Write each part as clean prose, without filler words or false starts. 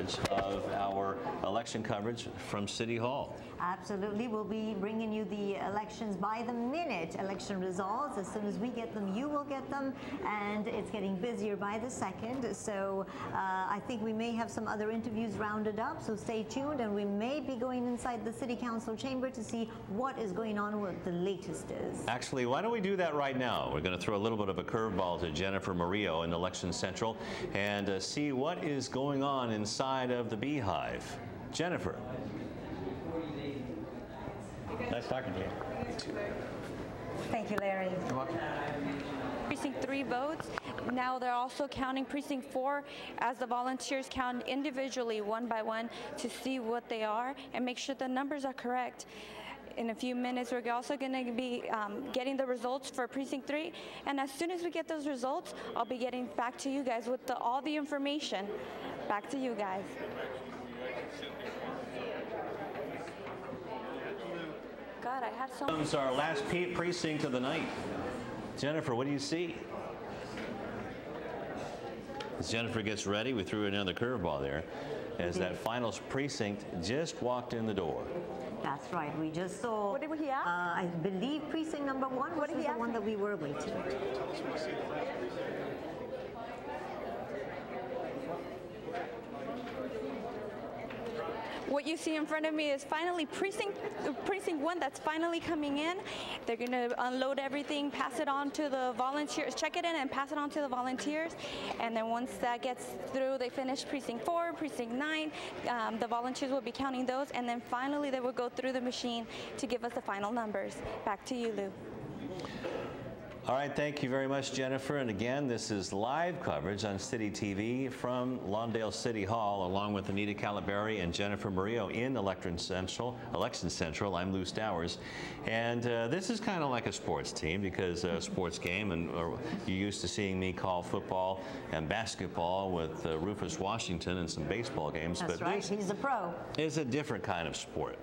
coverage of our election coverage from City Hall. Absolutely. We'll be bringing you the elections by the minute, election results. As soon as we get them, you will get them. And it's getting busier by the second. So I think we may have some other interviews rounded up. So stay tuned. And we may be going inside the City Council chamber to see what is going on, what the latest is. Actually, why don't we do that right now? We're going to throw a little bit of a curveball to Jennifer Murillo in Election Central and see what is going on inside of the Beehive. Jennifer. Nice talking to you. Thank you, Larry. You're welcome. Precinct 3 votes. Now they're also counting Precinct 4 as the volunteers count individually one by one to see what they are and make sure the numbers are correct. In a few minutes, we're also going to be getting the results for Precinct 3. And as soon as we get those results, I'll be getting back to you guys with all the information. Back to you guys. God, I had so much. This is our last precinct of the night. Jennifer, what do you see? As Jennifer gets ready, we threw another curveball there, as that final precinct just walked in the door. That's right. We just saw, what did he ask? I believe precinct number 1, which was the one that we were waiting. What you see in front of me is finally precinct 1 that's finally coming in. They're going to unload everything, pass it on to the volunteers, check it in and pass it on to the volunteers. And then once that gets through, they finish Precinct 4, Precinct 9. The volunteers will be counting those. And then finally, they will go through the machine to give us the final numbers. Back to you, Lou. All right, thank you very much, Jennifer. And again, this is live coverage on City TV from Lawndale City Hall, along with Anita Khalatbari and Jennifer Murillo in Election Central. I'm Lou Stowers. And this is kind of like a sports team, because a sports game, and you're used to seeing me call football and basketball with Rufus Washington and some baseball games. That's but right, this he's a pro. Is a different kind of sport.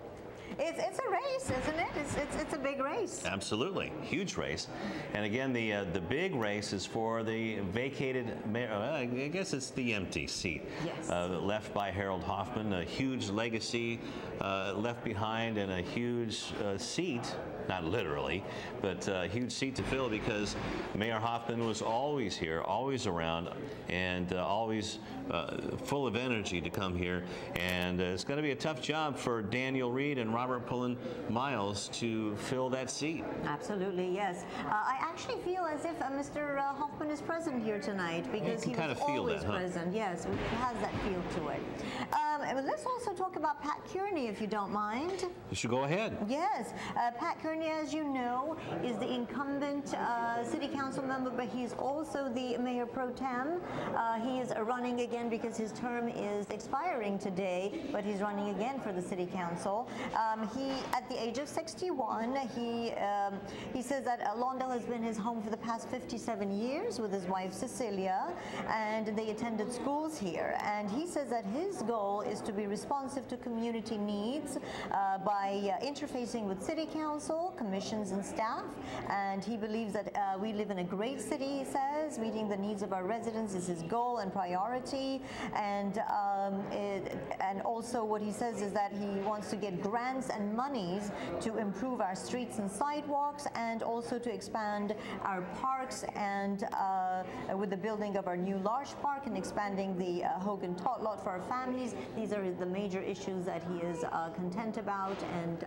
It's a race, isn't it? It's a big race. Absolutely, huge race. And again, the big race is for the vacated, I guess it's the empty seat. Yes. Left by Harold Hoffman, a huge legacy left behind, and a huge seat, not literally, but a huge seat to fill, because Mayor Hoffman was always here, always around, and always full of energy to come here. And it's going to be a tough job for Daniel Reed and Robert Pullen-Miles to fill that seat. Absolutely, yes. I actually feel as if Mr. Hoffman is present here tonight, because he was always present. Yes, it has that feel to it. Let's also talk about Pat Kearney, if you don't mind. You should go ahead. Yes. Pat Kearney, as you know, is the incumbent city council member, but he's also the mayor pro tem. He is running again because his term is expiring today, but he's running again for the city council. He, at the age of 61, he says that Lawndale has been his home for the past 57 years with his wife Cecilia, and they attended schools here. And he says that his goal is to be responsive to community needs by interfacing with city council, commissions, and staff. And he believes that we live in a great city, he says. Meeting the needs of our residents is his goal and priority. And also what he says is that he wants to get grants and monies to improve our streets and sidewalks, and also to expand our parks, and with the building of our new large park and expanding the Hogan Tot lot for our families. These are the major issues that he is content about and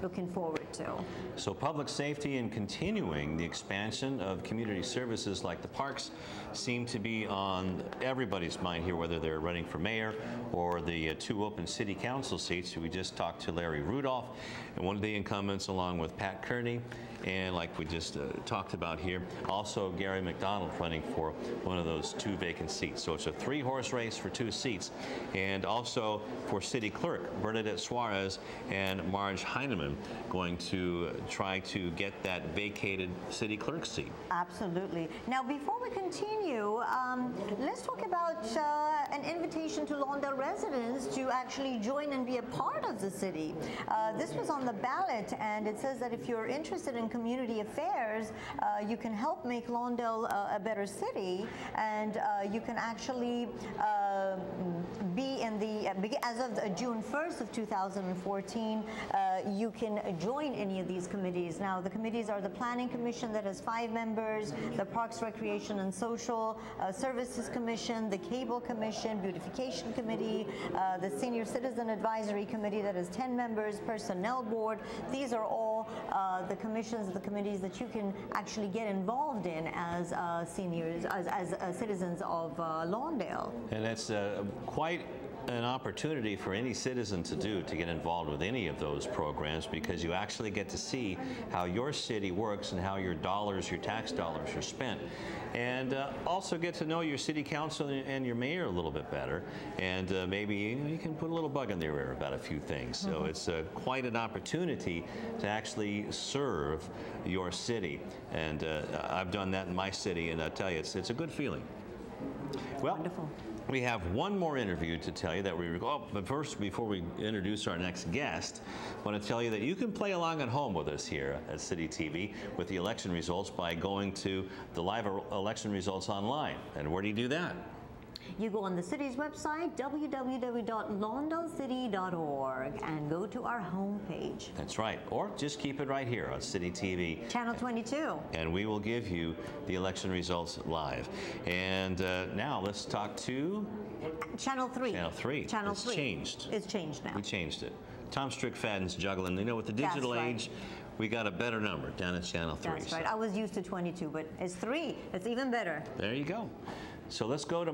looking forward to. So public safety and continuing the expansion of community services like the parks seem to be on everybody's mind here, whether they're running for mayor or the 2 open city council seats. We just talked to Larry Rudolph, and one of the incumbents, along with Pat Kearney, and like we just talked about here, also Gary McDonald running for one of those 2 vacant seats. So it's a 3-horse race for 2 seats. And also for city clerk, Bernadette Suarez and Marge Heineman going to try to get that vacated city clerk seat. Absolutely. Now, before we continue, let's talk about an invitation to Lawndale residents to actually join and be a part of the city. This was on the ballot, and it says that if you're interested in community affairs, you can help make Lawndale a better city, and you can actually be and as of June 1st of 2014, you can join any of these committees. Now, the committees are the Planning Commission that has 5 members, the Parks, Recreation, and Social Services Commission, the Cable Commission, Beautification Committee, the Senior Citizen Advisory Committee that has 10 members, Personnel Board. These are all the commissions, the committees that you can actually get involved in as seniors, as citizens of Lawndale. And that's quite an opportunity for any citizen to get involved with any of those programs, because you actually get to see how your city works and how your tax dollars are spent. And also get to know your city council and your mayor a little bit better. And maybe you can put a little bug in their ear about a few things. So it's quite an opportunity to actually serve your city. And I've done that in my city, and I tell you, it's a good feeling. Well, wonderful. We have one more interview to tell you that but first, before we introduce our next guest, I want to tell you that you can play along at home with us here at City TV with the election results by going to the live election results online. And where do you do that? You go on the city's website, www.lawndalecity.org, and go to our homepage. That's right. Or just keep it right here on City TV. Channel 22. And we will give you the election results live. And now let's talk to... Channel 3. Channel 3. Channel It's 3. changed. It's changed now. We changed it. Tom Strickfadden's juggling. You know, with the digital age, we got a better number down at Channel 3. That's right. I was used to 22, but it's 3. It's even better. There you go. So let's go to